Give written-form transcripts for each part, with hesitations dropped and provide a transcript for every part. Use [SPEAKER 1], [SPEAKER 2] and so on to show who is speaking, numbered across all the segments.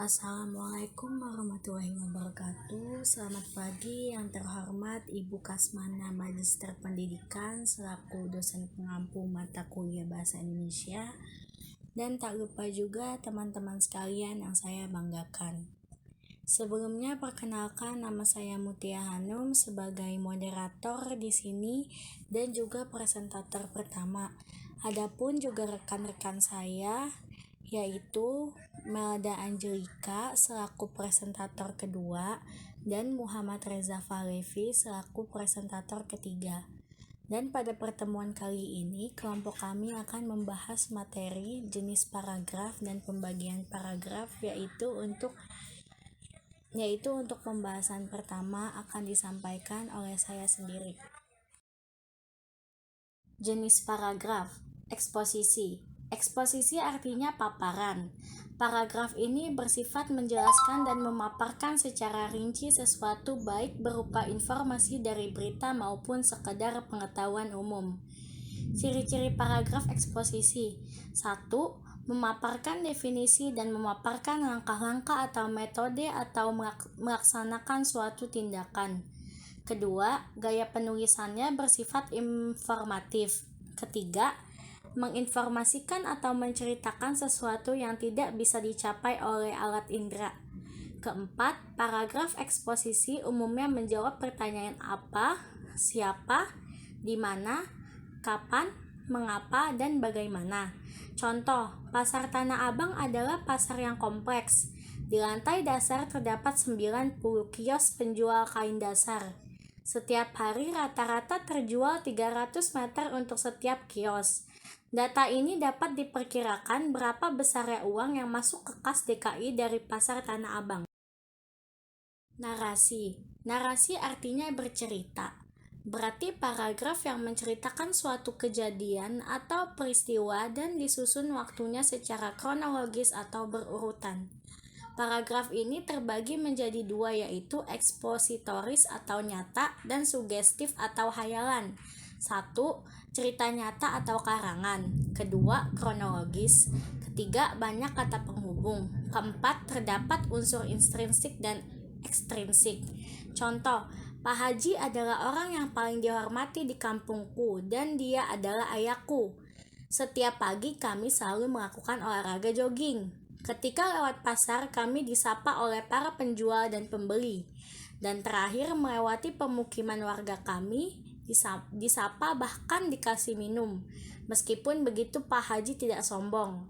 [SPEAKER 1] Assalamualaikum warahmatullahi wabarakatuh. Selamat pagi yang terhormat Ibu Kasmana Magister Pendidikan selaku dosen pengampu mata kuliah Bahasa Indonesia. Dan tak lupa juga teman-teman sekalian yang saya banggakan. Sebelumnya perkenalkan, nama saya Mutia Hanum sebagai moderator di sini dan juga presentator pertama. Adapun juga rekan-rekan saya yaitu Melda Angelika selaku presentator kedua dan Muhammad Reza Falevi selaku presentator ketiga. Dan pada pertemuan kali ini, kelompok kami akan membahas materi jenis paragraf dan pembagian paragraf yaitu untuk pembahasan pertama akan disampaikan oleh saya sendiri. Jenis paragraf, eksposisi. Eksposisi artinya paparan. Paragraf ini bersifat menjelaskan dan memaparkan secara rinci sesuatu baik berupa informasi dari berita maupun sekedar pengetahuan umum. Ciri-ciri paragraf eksposisi. 1. Memaparkan definisi dan memaparkan langkah-langkah atau metode atau melaksanakan suatu tindakan. Kedua, gaya penulisannya bersifat informatif. Ketiga, menginformasikan atau menceritakan sesuatu yang tidak bisa dicapai oleh alat indera. Keempat, paragraf eksposisi umumnya menjawab pertanyaan apa, siapa, di mana, kapan, mengapa, dan bagaimana. Contoh, pasar Tanah Abang adalah pasar yang kompleks. Di lantai dasar terdapat 90 kios penjual kain dasar. Setiap hari rata-rata terjual 300 meter untuk setiap kios. Data ini dapat diperkirakan berapa besarnya uang yang masuk ke kas DKI dari pasar Tanah Abang. Narasi. Narasi artinya bercerita. Berarti paragraf yang menceritakan suatu kejadian atau peristiwa dan disusun waktunya secara kronologis atau berurutan. Paragraf ini terbagi menjadi dua, yaitu ekspositoris atau nyata dan sugestif atau hayalan. 1. Cerita nyata atau karangan. Kedua, kronologis. Ketiga, banyak kata penghubung. Keempat, terdapat unsur intrinsik dan ekstrinsik. Contoh, Pak Haji adalah orang yang paling dihormati di kampungku dan dia adalah ayahku. Setiap pagi kami selalu melakukan olahraga jogging. Ketika lewat pasar, kami disapa oleh para penjual dan pembeli. Dan terakhir melewati pemukiman warga kami, disapa bahkan dikasih minum. Meskipun begitu Pak Haji tidak sombong.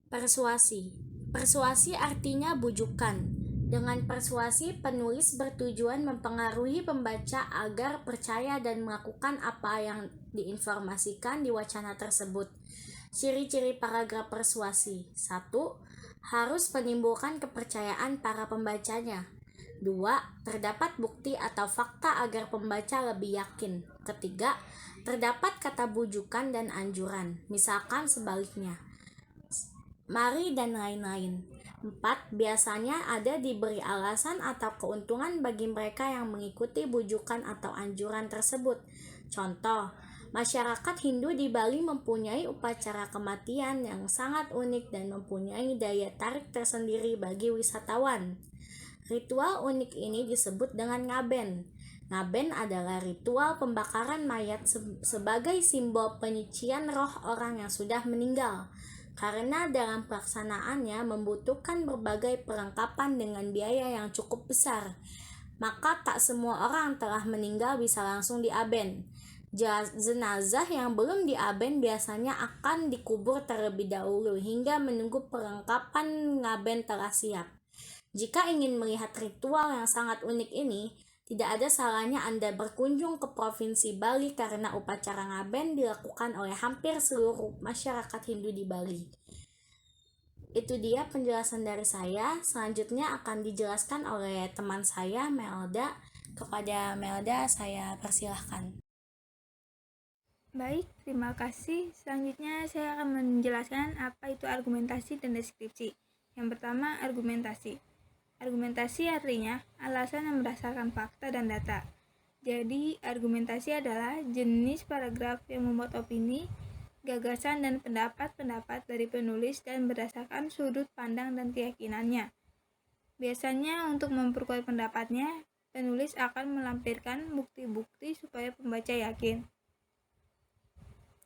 [SPEAKER 1] Persuasi. Persuasi artinya bujukan. Dengan persuasi, penulis bertujuan mempengaruhi pembaca agar percaya dan melakukan apa yang diinformasikan di wacana tersebut. Ciri-ciri paragraf persuasi. 1. Harus menimbulkan kepercayaan para pembacanya. 2. Terdapat bukti atau fakta agar pembaca lebih yakin. Ketiga, terdapat kata bujukan dan anjuran, misalkan sebaliknya, mari dan lain-lain. 4. Biasanya ada diberi alasan atau keuntungan bagi mereka yang mengikuti bujukan atau anjuran tersebut. Contoh, masyarakat Hindu di Bali mempunyai upacara kematian yang sangat unik dan mempunyai daya tarik tersendiri bagi wisatawan. Ritual unik ini disebut dengan ngaben. Ngaben adalah ritual pembakaran mayat sebagai simbol penyucian roh orang yang sudah meninggal. Karena dalam pelaksanaannya membutuhkan berbagai perlengkapan dengan biaya yang cukup besar, maka tak semua orang telah meninggal bisa langsung diaben. Jenazah yang belum diaben biasanya akan dikubur terlebih dahulu hingga menunggu perlengkapan ngaben telah siap. Jika ingin melihat ritual yang sangat unik ini, tidak ada salahnya Anda berkunjung ke Provinsi Bali karena upacara ngaben dilakukan oleh hampir seluruh masyarakat Hindu di Bali. Itu dia penjelasan dari saya. Selanjutnya akan dijelaskan oleh teman saya, Melda. Kepada Melda, saya persilahkan.
[SPEAKER 2] Baik, terima kasih. Selanjutnya saya akan menjelaskan apa itu argumentasi dan deskripsi. Yang pertama, argumentasi. Argumentasi artinya alasan yang berdasarkan fakta dan data. Jadi, argumentasi adalah jenis paragraf yang membuat opini, gagasan dan pendapat-pendapat dari penulis dan berdasarkan sudut pandang dan keyakinannya. Biasanya untuk memperkuat pendapatnya, penulis akan melampirkan bukti-bukti supaya pembaca yakin.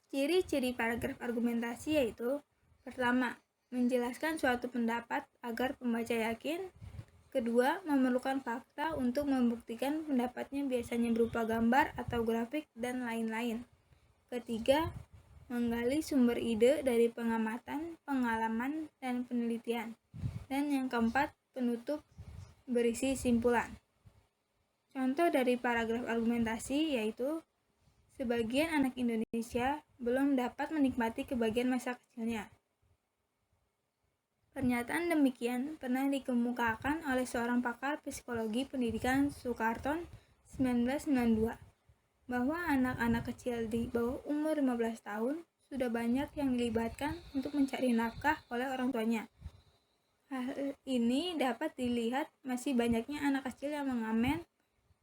[SPEAKER 2] Ciri-ciri paragraf argumentasi yaitu: pertama, menjelaskan suatu pendapat agar pembaca yakin. Kedua, memerlukan fakta untuk membuktikan pendapatnya, biasanya berupa gambar atau grafik dan lain-lain. Ketiga, menggali sumber ide dari pengamatan, pengalaman, dan penelitian. Dan yang keempat, penutup berisi simpulan. Contoh dari paragraf argumentasi yaitu: sebagian anak Indonesia belum dapat menikmati kebahagiaan masa kecilnya. Pernyataan demikian pernah dikemukakan oleh seorang pakar psikologi pendidikan Sukarton 1992, bahwa anak-anak kecil di bawah umur 15 tahun sudah banyak yang dilibatkan untuk mencari nafkah oleh orang tuanya. Hal ini dapat dilihat masih banyaknya anak kecil yang mengamen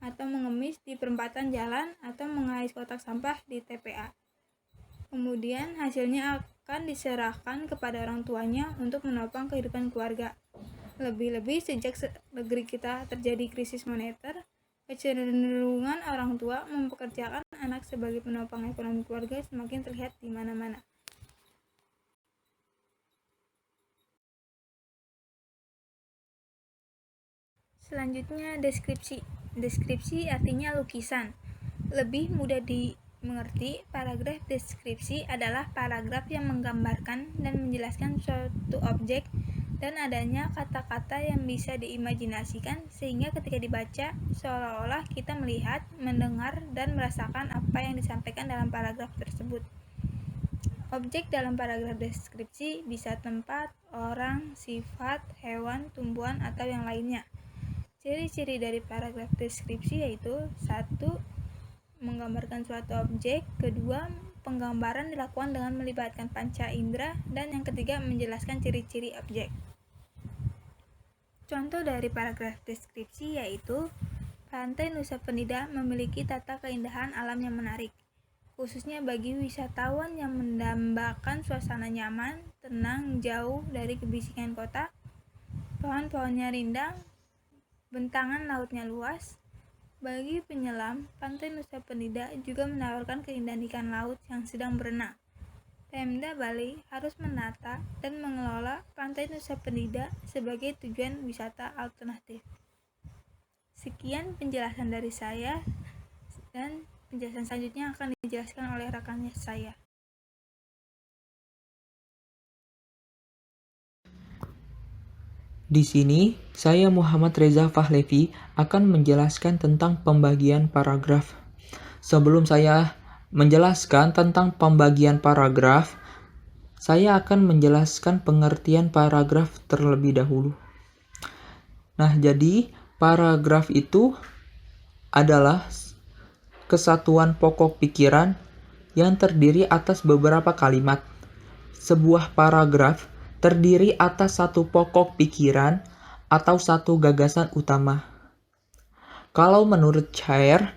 [SPEAKER 2] atau mengemis di perempatan jalan atau mengais kotak sampah di TPA. Kemudian hasilnya akan diserahkan kepada orang tuanya untuk menopang kehidupan keluarga. Lebih-lebih sejak negeri kita terjadi krisis moneter, kecenderungan orang tua mempekerjakan anak sebagai penopang ekonomi keluarga semakin terlihat di mana-mana. Selanjutnya, deskripsi. Deskripsi artinya lukisan. Lebih mudah dimengerti, paragraf deskripsi adalah paragraf yang menggambarkan dan menjelaskan suatu objek dan adanya kata-kata yang bisa diimajinasikan sehingga ketika dibaca seolah-olah kita melihat, mendengar, dan merasakan apa yang disampaikan dalam paragraf tersebut. Objek dalam paragraf deskripsi bisa tempat, orang, sifat, hewan, tumbuhan, atau yang lainnya. Ciri-ciri dari paragraf deskripsi yaitu: 1. Menggambarkan suatu objek. 2. Penggambaran dilakukan dengan melibatkan panca indera. Dan yang ketiga, menjelaskan ciri-ciri objek. Contoh dari paragraf deskripsi yaitu: Pantai Nusa Penida memiliki tata keindahan alam yang menarik, khususnya bagi wisatawan yang mendambakan suasana nyaman, tenang, jauh dari kebisingan kota. Pohon-pohonnya rindang, bentangan lautnya luas. Bagi penyelam, Pantai Nusa Penida juga menawarkan keindahan ikan laut yang sedang berenang. Pemda Bali harus menata dan mengelola Pantai Nusa Penida sebagai tujuan wisata alternatif. Sekian penjelasan dari saya, dan penjelasan selanjutnya akan dijelaskan oleh rekannya saya.
[SPEAKER 3] Di sini, saya Muhammad Reza Fahlevi akan menjelaskan tentang pembagian paragraf. Sebelum saya menjelaskan tentang pembagian paragraf, saya akan menjelaskan pengertian paragraf terlebih dahulu. Nah, jadi paragraf itu adalah kesatuan pokok pikiran yang terdiri atas beberapa kalimat. Sebuah paragraf terdiri atas satu pokok pikiran atau satu gagasan utama. Kalau menurut Chair,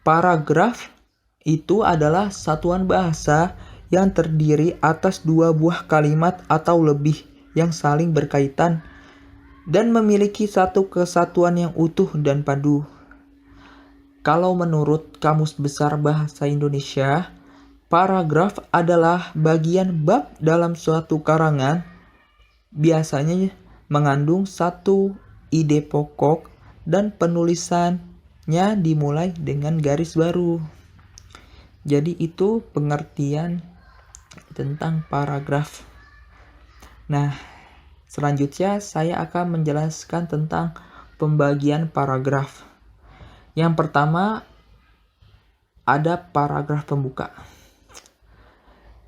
[SPEAKER 3] paragraf itu adalah satuan bahasa yang terdiri atas dua buah kalimat atau lebih yang saling berkaitan dan memiliki satu kesatuan yang utuh dan padu. Kalau menurut Kamus Besar Bahasa Indonesia, paragraf adalah bagian bab dalam suatu karangan, biasanya mengandung satu ide pokok dan penulisannya dimulai dengan garis baru. Jadi itu pengertian tentang paragraf. Nah, selanjutnya saya akan menjelaskan tentang pembagian paragraf. Yang pertama ada paragraf pembuka.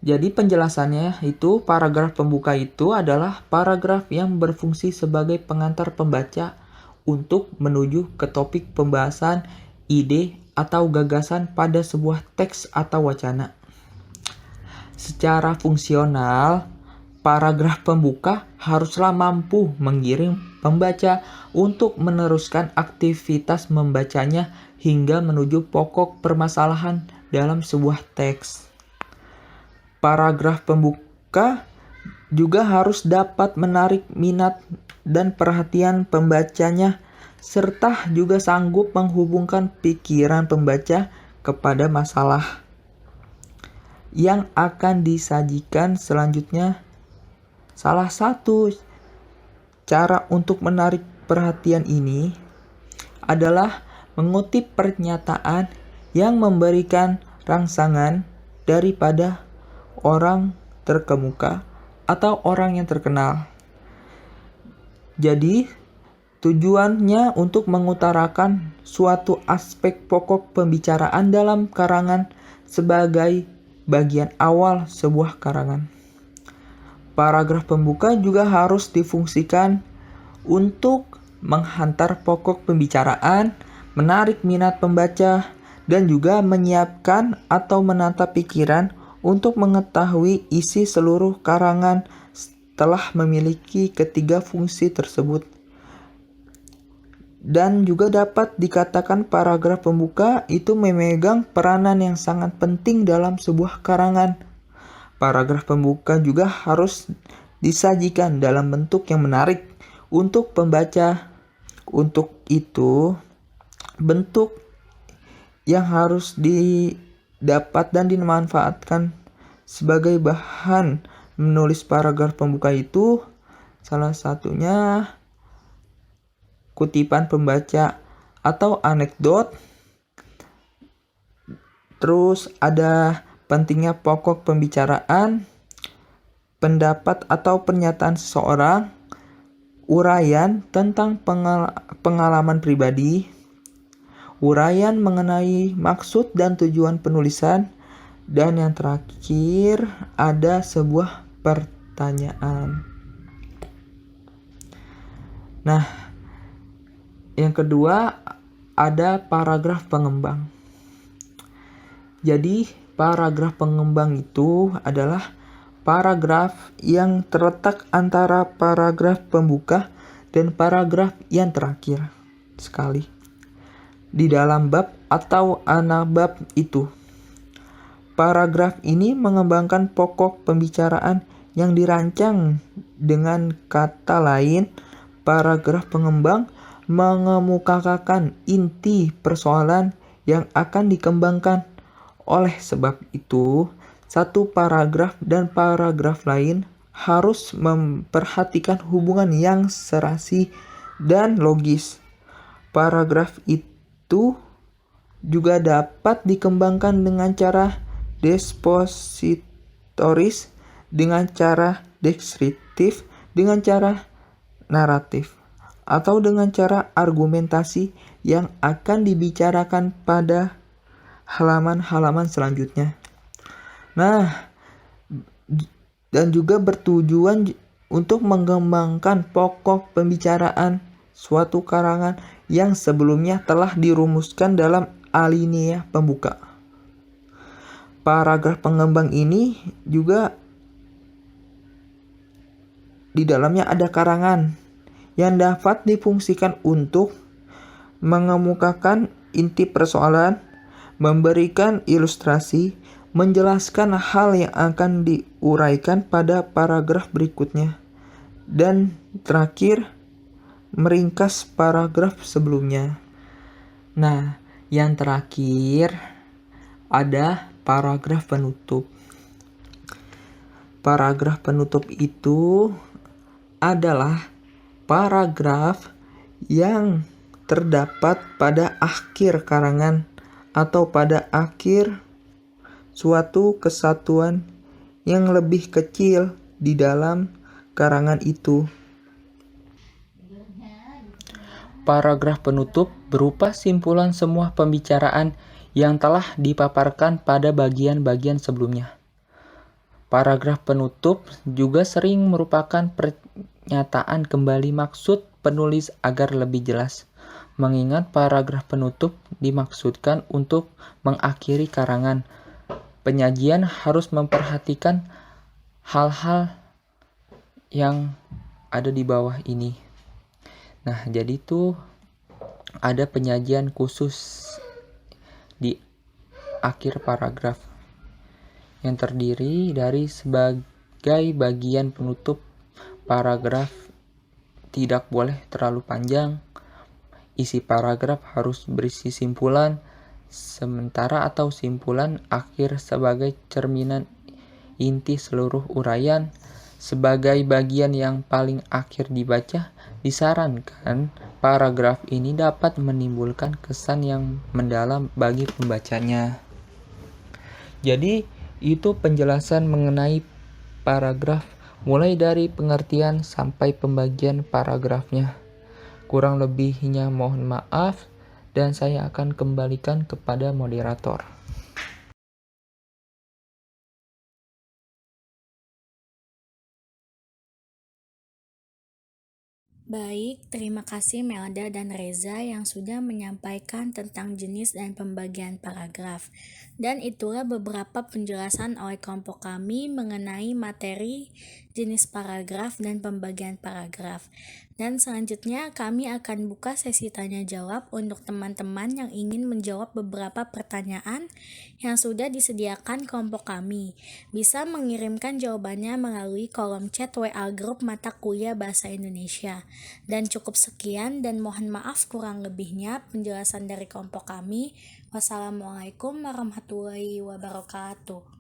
[SPEAKER 3] Jadi penjelasannya itu, paragraf pembuka itu adalah paragraf yang berfungsi sebagai pengantar pembaca untuk menuju ke topik pembahasan, ide, atau gagasan pada sebuah teks atau wacana. Secara fungsional, paragraf pembuka haruslah mampu menggiring pembaca untuk meneruskan aktivitas membacanya hingga menuju pokok permasalahan dalam sebuah teks. Paragraf pembuka juga harus dapat menarik minat dan perhatian pembacanya, serta juga sanggup menghubungkan pikiran pembaca kepada masalah yang akan disajikan selanjutnya. Salah satu cara untuk menarik perhatian ini adalah mengutip pernyataan yang memberikan rangsangan daripada orang terkemuka atau orang yang terkenal. Jadi, tujuannya untuk mengutarakan suatu aspek pokok pembicaraan dalam karangan sebagai bagian awal sebuah karangan. Paragraf pembuka juga harus difungsikan untuk menghantar pokok pembicaraan, menarik minat pembaca, dan juga menyiapkan atau menata pikiran untuk mengetahui isi seluruh karangan setelah memiliki ketiga fungsi tersebut. Dan juga dapat dikatakan paragraf pembuka itu memegang peranan yang sangat penting dalam sebuah karangan. Paragraf pembuka juga harus disajikan dalam bentuk yang menarik untuk pembaca. Untuk itu, bentuk yang harus didapat dan dimanfaatkan sebagai bahan menulis paragraf pembuka itu salah satunya kutipan pembaca atau anekdot. Terus ada pentingnya pokok pembicaraan, pendapat atau pernyataan seseorang, uraian tentang pengalaman pribadi, uraian mengenai maksud dan tujuan penulisan, dan yang terakhir ada sebuah pertanyaan. Nah, yang kedua ada paragraf pengembang. Jadi, paragraf pengembang itu adalah paragraf yang terletak antara paragraf pembuka dan paragraf yang terakhir sekali di dalam bab atau anabab itu. Paragraf ini mengembangkan pokok pembicaraan yang dirancang. Dengan kata lain, paragraf pengembang mengemukakan inti persoalan yang akan dikembangkan. Oleh sebab itu, satu paragraf dan paragraf lain harus memperhatikan hubungan yang serasi dan logis. Paragraf itu juga dapat dikembangkan dengan cara dispositoris, dengan cara deskriptif, dengan cara naratif, atau dengan cara argumentasi yang akan dibicarakan pada halaman-halaman selanjutnya. Nah, dan juga bertujuan untuk mengembangkan pokok pembicaraan suatu karangan yang sebelumnya telah dirumuskan dalam alinea pembuka. Paragraf pengembang ini juga di dalamnya ada karangan yang dapat difungsikan untuk mengemukakan inti persoalan, memberikan ilustrasi, menjelaskan hal yang akan diuraikan pada paragraf berikutnya, dan terakhir meringkas paragraf sebelumnya. Nah, yang terakhir ada paragraf penutup. Paragraf penutup itu adalah paragraf yang terdapat pada akhir karangan atau pada akhir suatu kesatuan yang lebih kecil di dalam karangan itu. Paragraf penutup berupa simpulan semua pembicaraan yang telah dipaparkan pada bagian-bagian sebelumnya. Paragraf penutup juga sering merupakan pernyataan kembali maksud penulis agar lebih jelas. Mengingat paragraf penutup dimaksudkan untuk mengakhiri karangan, penyajian harus memperhatikan hal-hal yang ada di bawah ini. Nah, jadi tuh ada penyajian khusus di akhir paragraf. yang terdiri dari sebagai bagian penutup paragraf tidak boleh terlalu panjang. Isi paragraf harus berisi simpulan sementara atau simpulan akhir sebagai cerminan inti seluruh uraian. Sebagai bagian yang paling akhir dibaca, disarankan paragraf ini dapat menimbulkan kesan yang mendalam bagi pembacanya. Jadi, itu penjelasan mengenai paragraf, mulai dari pengertian sampai pembagian paragrafnya. Kurang lebihnya mohon maaf, dan saya akan kembalikan kepada moderator.
[SPEAKER 1] Baik, terima kasih Melda dan Reza yang sudah menyampaikan tentang jenis dan pembagian paragraf. Dan itulah beberapa penjelasan oleh kelompok kami mengenai materi, jenis paragraf, dan pembagian paragraf. Dan selanjutnya kami akan buka sesi tanya jawab untuk teman-teman yang ingin menjawab beberapa pertanyaan yang sudah disediakan kelompok kami. Bisa mengirimkan jawabannya melalui kolom chat WA grup mata kuliah Bahasa Indonesia. Dan cukup sekian dan mohon maaf kurang lebihnya penjelasan dari kelompok kami. Wassalamualaikum warahmatullahi wabarakatuh.